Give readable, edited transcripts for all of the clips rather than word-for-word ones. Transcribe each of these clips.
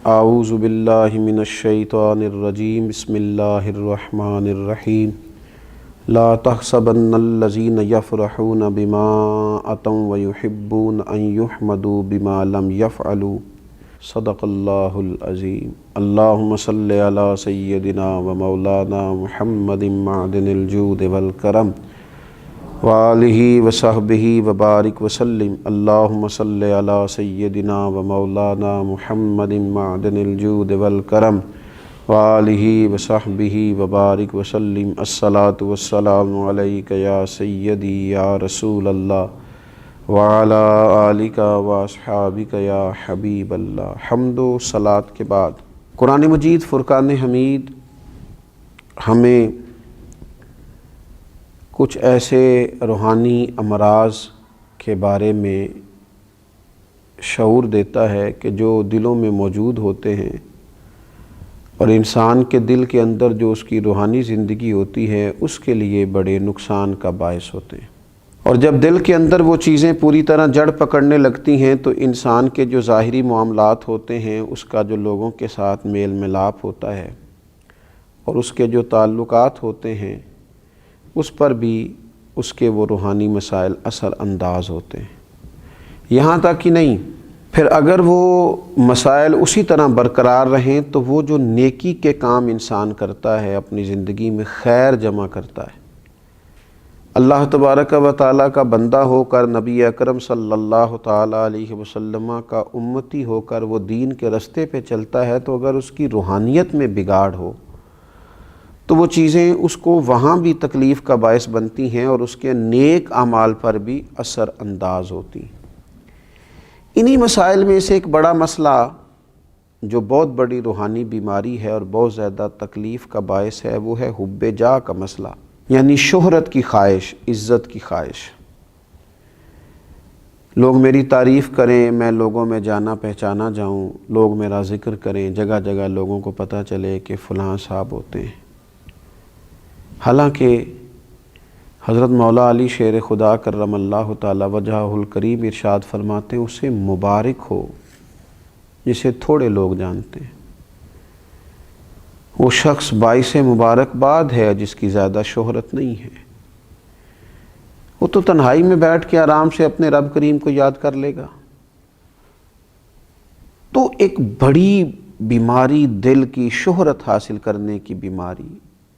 اعوذ باللہ من الشیطان الرجیم بسم اللہ الرحمن الرحیم لا تحسبن الذین یفرحون بما اتوا ویحبون ان یحمدوا بما لم یفعلوا صدق اللہ العظیم۔ اللہم صلی علی سیدنا و مولانا محمد معدن الجود والکرم وآلہ وصحبہ وبارک وسلم۔ اللہم صلی علی سیدنا و مولانا محمد معدن الجود والکرم وآلہ وصحبہ وبارک وسلم۔ الصلاۃ والسلام علیک یا سیدی یا رسول اللہ وعلی آلک واصحابک یا حبیب اللہ۔ حمد و صلاۃ کے بعد قرآن مجید فرقان حمید ہمیں کچھ ایسے روحانی امراض کے بارے میں شعور دیتا ہے کہ جو دلوں میں موجود ہوتے ہیں اور انسان کے دل کے اندر جو اس کی روحانی زندگی ہوتی ہے اس کے لیے بڑے نقصان کا باعث ہوتے ہیں، اور جب دل کے اندر وہ چیزیں پوری طرح جڑ پکڑنے لگتی ہیں تو انسان کے جو ظاہری معاملات ہوتے ہیں، اس کا جو لوگوں کے ساتھ میل ملاپ ہوتا ہے اور اس کے جو تعلقات ہوتے ہیں اس پر بھی اس کے وہ روحانی مسائل اثر انداز ہوتے ہیں۔ یہاں تک کہ نہیں، پھر اگر وہ مسائل اسی طرح برقرار رہیں تو وہ جو نیکی کے کام انسان کرتا ہے، اپنی زندگی میں خیر جمع کرتا ہے، اللہ تبارک و تعالیٰ کا بندہ ہو کر، نبی اکرم صلی اللہ تعالیٰ علیہ وسلم کا امتی ہو کر وہ دین کے رستے پہ چلتا ہے، تو اگر اس کی روحانیت میں بگاڑ ہو تو وہ چیزیں اس کو وہاں بھی تکلیف کا باعث بنتی ہیں اور اس کے نیک اعمال پر بھی اثر انداز ہوتی ہیں۔ انہی مسائل میں سے ایک بڑا مسئلہ جو بہت بڑی روحانی بیماری ہے اور بہت زیادہ تکلیف کا باعث ہے، وہ ہے حب جاہ کا مسئلہ، یعنی شہرت کی خواہش، عزت کی خواہش۔ لوگ میری تعریف کریں، میں لوگوں میں جانا پہچانا جاؤں، لوگ میرا ذکر کریں، جگہ جگہ لوگوں کو پتہ چلے کہ فلاں صاحب ہوتے ہیں۔ حالانکہ حضرت مولا علی شیر خدا کرم اللہ تعالی وجہہ الکریم ارشاد فرماتے ہیں، اسے مبارک ہو جسے تھوڑے لوگ جانتے ہیں، وہ شخص باعث مبارکباد ہے جس کی زیادہ شہرت نہیں ہے۔ وہ تو تنہائی میں بیٹھ کے آرام سے اپنے رب کریم کو یاد کر لے گا۔ تو ایک بڑی بیماری دل کی، شہرت حاصل کرنے کی بیماری،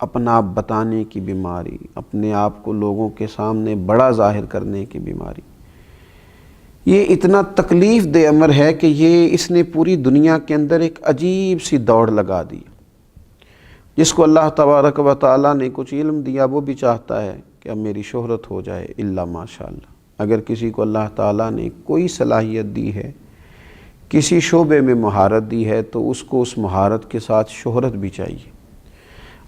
اپنا آپ بتانے کی بیماری، اپنے آپ کو لوگوں کے سامنے بڑا ظاہر کرنے کی بیماری، یہ اتنا تکلیف دہ امر ہے کہ اس نے پوری دنیا کے اندر ایک عجیب سی دوڑ لگا دی۔ جس کو اللہ تبارک و تعالیٰ نے کچھ علم دیا وہ بھی چاہتا ہے کہ اب میری شہرت ہو جائے، الا ماشاءاللہ۔ اگر کسی کو اللہ تعالیٰ نے کوئی صلاحیت دی ہے، کسی شعبے میں مہارت دی ہے، تو اس کو اس مہارت کے ساتھ شہرت بھی چاہیے۔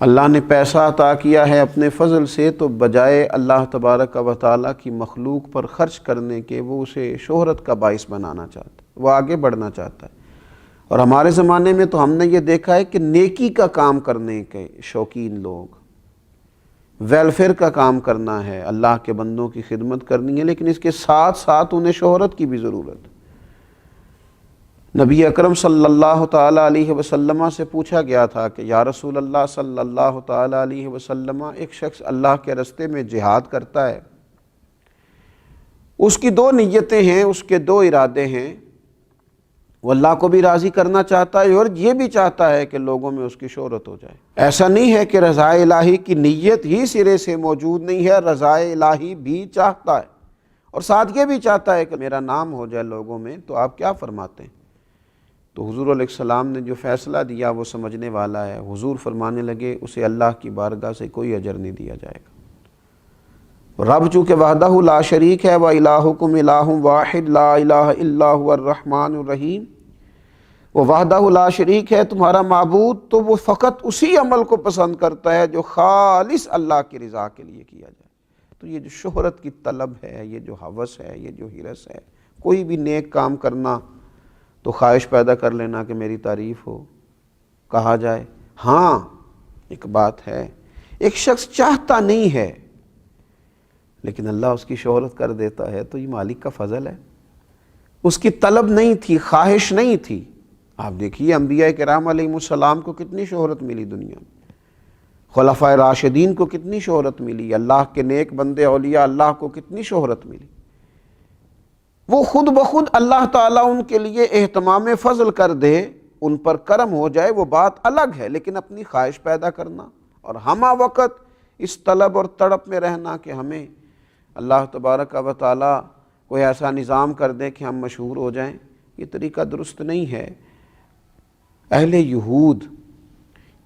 اللہ نے پیسہ عطا کیا ہے اپنے فضل سے، تو بجائے اللہ تبارک و تعالیٰ کی مخلوق پر خرچ کرنے کے وہ اسے شہرت کا باعث بنانا چاہتا ہے، وہ آگے بڑھنا چاہتا ہے۔ اور ہمارے زمانے میں تو ہم نے یہ دیکھا ہے کہ نیکی کا کام کرنے کے شوقین لوگ، ویلفیئر کا کام کرنا ہے، اللہ کے بندوں کی خدمت کرنی ہے، لیکن اس کے ساتھ ساتھ انہیں شہرت کی بھی ضرورت ہے۔ نبی اکرم صلی اللہ تعالیٰ علیہ وسلم سے پوچھا گیا تھا کہ یا رسول اللہ صلی اللہ تعالیٰ علیہ وسلم، ایک شخص اللہ کے رستے میں جہاد کرتا ہے، اس کی دو نیتیں ہیں، اس کے دو ارادے ہیں، وہ اللہ کو بھی راضی کرنا چاہتا ہے اور یہ بھی چاہتا ہے کہ لوگوں میں اس کی شہرت ہو جائے۔ ایسا نہیں ہے کہ رضا الہی کی نیت ہی سرے سے موجود نہیں ہے، رضا الہی بھی چاہتا ہے اور ساتھ یہ بھی چاہتا ہے کہ میرا نام ہو جائے لوگوں میں۔ تو آپ کیا فرماتے ہیں؟ تو حضور علیہ السلام نے جو فیصلہ دیا وہ سمجھنے والا ہے۔ حضور فرمانے لگے، اسے اللہ کی بارگاہ سے کوئی اجر نہیں دیا جائے گا۔ رب چونکہ وحدہ لا شریک ہے، وَإِلَٰهُكُمْ إِلَٰهٌ وَاحِدٌ لَا إِلَٰهَ إِلَّا هُوَ الرَّحْمَٰنُ الرَّحِيمُ، وہ وحدہ لا شریک ہے، تمہارا معبود، تو وہ فقط اسی عمل کو پسند کرتا ہے جو خالص اللہ کی رضا کے لیے کیا جائے۔ تو یہ جو شہرت کی طلب ہے، یہ جو ہوس ہے، یہ جو ہرس ہے، کوئی بھی نیک کام کرنا تو خواہش پیدا کر لینا کہ میری تعریف ہو، کہا جائے۔ ہاں ایک بات ہے، ایک شخص چاہتا نہیں ہے لیکن اللہ اس کی شہرت کر دیتا ہے، تو یہ مالک کا فضل ہے۔ اس کی طلب نہیں تھی، خواہش نہیں تھی، آپ دیکھیے انبیاء کرام علیہ السلام کو کتنی شہرت ملی دنیا میں، خلفائے راشدین کو کتنی شہرت ملی، اللہ کے نیک بندے اولیاء اللہ کو کتنی شہرت ملی۔ وہ خود بخود اللہ تعالیٰ ان کے لیے اہتمام فضل کر دے، ان پر کرم ہو جائے، وہ بات الگ ہے، لیکن اپنی خواہش پیدا کرنا اور ہمہ وقت اس طلب اور تڑپ میں رہنا کہ ہمیں اللہ تبارک و تعالیٰ کوئی ایسا نظام کر دے کہ ہم مشہور ہو جائیں، یہ طریقہ درست نہیں ہے۔ اہل یہود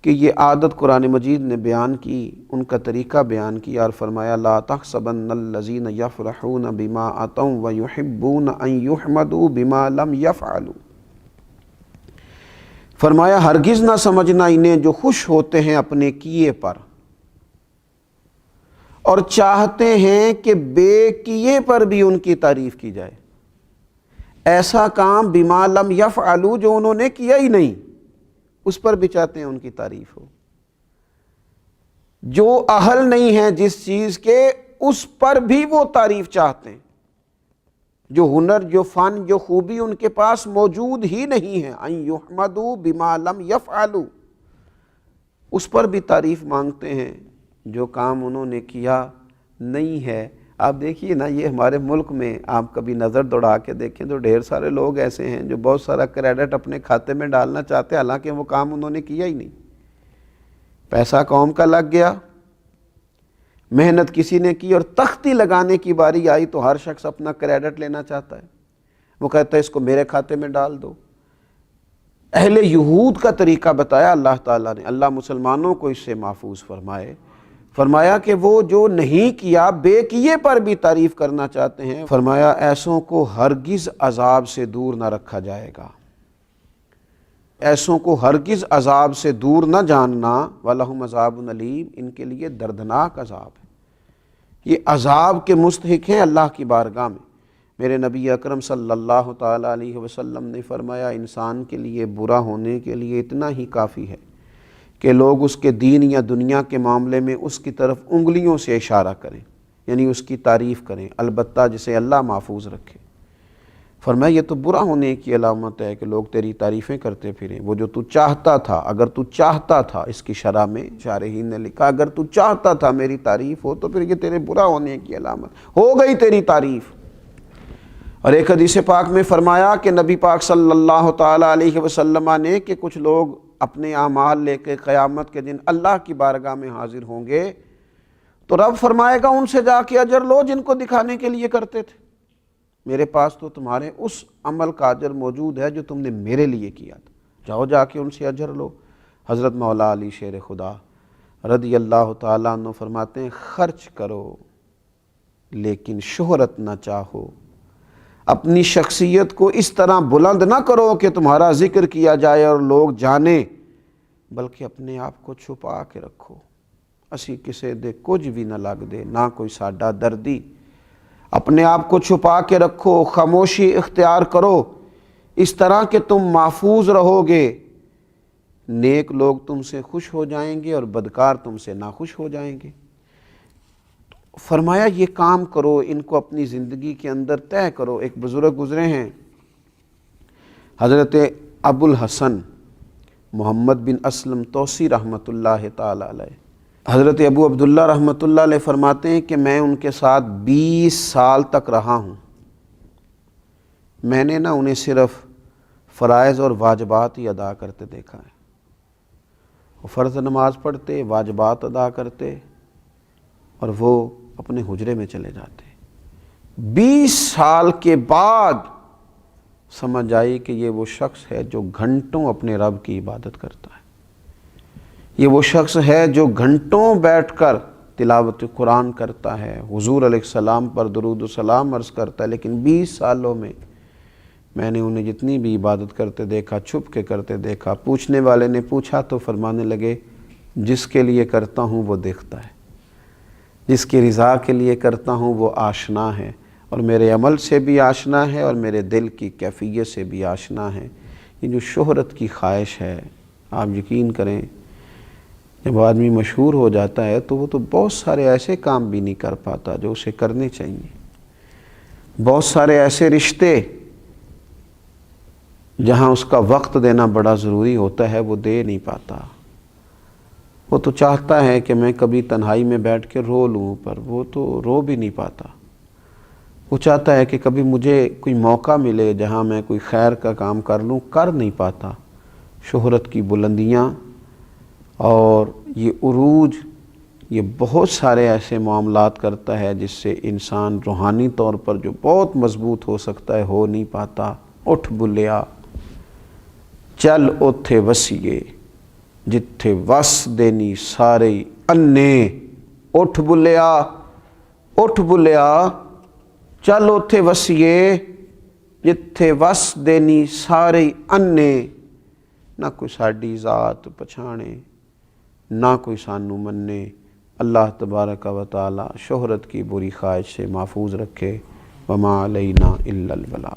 کہ یہ عادت قرآن مجید نے بیان کی، ان کا طریقہ بیان کیا اور فرمایا لا تحسبن الذین یفرحون بما اتوا ویحبون ان یحمدوا بما لم یفعلوا، فرمایا ہرگز نہ سمجھنا انہیں جو خوش ہوتے ہیں اپنے کیے پر اور چاہتے ہیں کہ بے کیے پر بھی ان کی تعریف کی جائے، ایسا کام بما لم یفعلوا جو انہوں نے کیا ہی نہیں اس پر بھی چاہتے ہیں ان کی تعریف ہو، جو اہل نہیں ہے جس چیز کے اس پر بھی وہ تعریف چاہتے ہیں، جو ہنر، جو فن، جو خوبی ان کے پاس موجود ہی نہیں ہے، ان یحمدوا بما لم یفعلوا، اس پر بھی تعریف مانگتے ہیں جو کام انہوں نے کیا نہیں ہے۔ آپ دیکھیے نا، یہ ہمارے ملک میں آپ کبھی نظر دوڑا کے دیکھیں تو ڈھیر سارے لوگ ایسے ہیں جو بہت سارا کریڈٹ اپنے کھاتے میں ڈالنا چاہتے ہیں، حالانکہ وہ کام انہوں نے کیا ہی نہیں، پیسہ قوم کا لگ گیا، محنت کسی نے کی، اور تختی لگانے کی باری آئی تو ہر شخص اپنا کریڈٹ لینا چاہتا ہے، وہ کہتا ہے اس کو میرے کھاتے میں ڈال دو۔ اہل یہود کا طریقہ بتایا اللہ تعالیٰ نے، اللہ مسلمانوں کو اس سے محفوظ فرمائے، فرمایا کہ وہ جو نہیں کیا بے کیے پر بھی تعریف کرنا چاہتے ہیں، فرمایا ایسوں کو ہرگز عذاب سے دور نہ رکھا جائے گا، ایسوں کو ہرگز عذاب سے دور نہ جاننا، وَلَهُمْ عَذَابٌ أَلِيمٌ، ان کے لیے دردناک عذاب ہے، یہ عذاب کے مستحق ہیں اللہ کی بارگاہ میں۔ میرے نبی اکرم صلی اللہ تعالیٰ علیہ وسلم نے فرمایا انسان کے لیے برا ہونے کے لیے اتنا ہی کافی ہے کہ لوگ اس کے دین یا دنیا کے معاملے میں اس کی طرف انگلیوں سے اشارہ کریں، یعنی اس کی تعریف کریں، البتہ جسے اللہ محفوظ رکھے۔ فرمایا یہ تو برا ہونے کی علامت ہے کہ لوگ تیری تعریفیں کرتے پھریں، وہ جو تو چاہتا تھا، اگر تو چاہتا تھا، اس کی شرح میں شارحین نے لکھا اگر تو چاہتا تھا میری تعریف ہو تو پھر یہ تیرے برا ہونے کی علامت ہو گئی تیری تعریف۔ اور ایک حدیث پاک میں فرمایا کہ نبی پاک صلی اللہ تعالیٰ علیہ وسلم نے کہ کچھ لوگ اپنے اعمال لے کے قیامت کے دن اللہ کی بارگاہ میں حاضر ہوں گے تو رب فرمائے گا ان سے جا کے اجر لو جن کو دکھانے کے لیے کرتے تھے، میرے پاس تو تمہارے اس عمل کا اجر موجود ہے جو تم نے میرے لیے کیا تھا، جاؤ جا کے ان سے اجر لو۔ حضرت مولا علی شیر خدا رضی اللہ تعالیٰ عنہ فرماتے ہیں خرچ کرو لیکن شہرت نہ چاہو، اپنی شخصیت کو اس طرح بلند نہ کرو کہ تمہارا ذکر کیا جائے اور لوگ جانیں، بلکہ اپنے آپ کو چھپا کے رکھو، اسی کسے دے کچھ بھی نہ لگ دے، نہ کوئی ساڈا دردی، اپنے آپ کو چھپا کے رکھو، خاموشی اختیار کرو، اس طرح کہ تم محفوظ رہو گے، نیک لوگ تم سے خوش ہو جائیں گے اور بدکار تم سے ناخوش ہو جائیں گے۔ فرمایا یہ کام کرو، ان کو اپنی زندگی کے اندر طے کرو۔ ایک بزرگ گزرے ہیں حضرت ابو الحسن محمد بن اسلم توسی رحمۃ اللہ تعالی علیہ، حضرت ابو عبداللہ رحمۃ اللہ علیہ فرماتے ہیں کہ میں ان کے ساتھ 20 سال تک رہا ہوں، میں نے انہیں صرف فرائض اور واجبات ہی ادا کرتے دیکھا ہے، وہ فرض نماز پڑھتے، واجبات ادا کرتے اور وہ اپنے حجرے میں چلے جاتے۔ 20 سال کے بعد سمجھ آئی کہ یہ وہ شخص ہے جو گھنٹوں اپنے رب کی عبادت کرتا ہے، یہ وہ شخص ہے جو گھنٹوں بیٹھ کر تلاوت قرآن کرتا ہے، حضور علیہ السلام پر درود و سلام عرض کرتا ہے، لیکن 20 سالوں میں نے انہیں جتنی بھی عبادت کرتے دیکھا، چھپ کے کرتے دیکھا۔ پوچھنے والے نے پوچھا تو فرمانے لگے جس کے لیے کرتا ہوں وہ دیکھتا ہے، جس کی رضا کے لیے کرتا ہوں وہ آشنا ہے، اور میرے عمل سے بھی آشنا ہے اور میرے دل کی کیفیت سے بھی آشنا ہے۔ یہ جو شہرت کی خواہش ہے، آپ یقین کریں جب آدمی مشہور ہو جاتا ہے تو وہ تو بہت سارے ایسے کام بھی نہیں کر پاتا جو اسے کرنے چاہیے، بہت سارے ایسے رشتے جہاں اس کا وقت دینا بڑا ضروری ہوتا ہے وہ دے نہیں پاتا۔ وہ تو چاہتا ہے کہ میں کبھی تنہائی میں بیٹھ کے رو لوں، پر وہ تو رو بھی نہیں پاتا۔ وہ چاہتا ہے کہ کبھی مجھے کوئی موقع ملے جہاں میں کوئی خیر کا کام کر لوں، کر نہیں پاتا۔ شہرت کی بلندیاں اور یہ عروج، یہ بہت سارے ایسے معاملات کرتا ہے جس سے انسان روحانی طور پر جو بہت مضبوط ہو سکتا ہے ہو نہیں پاتا۔ اٹھ بلیا چل اوتھے وسیے جتھے وس دینی سارے انے۔ اٹھ بلیا چل اوتھے وسیے جتھے وس دینی سارے انے۔ نہ کوئی ساڈی ذات پچھانے، نہ کوئی سانو منے۔ اللہ تبارک و تعالی شہرت کی بری خواہش سے محفوظ رکھے۔ وما علینا الا البلاغ۔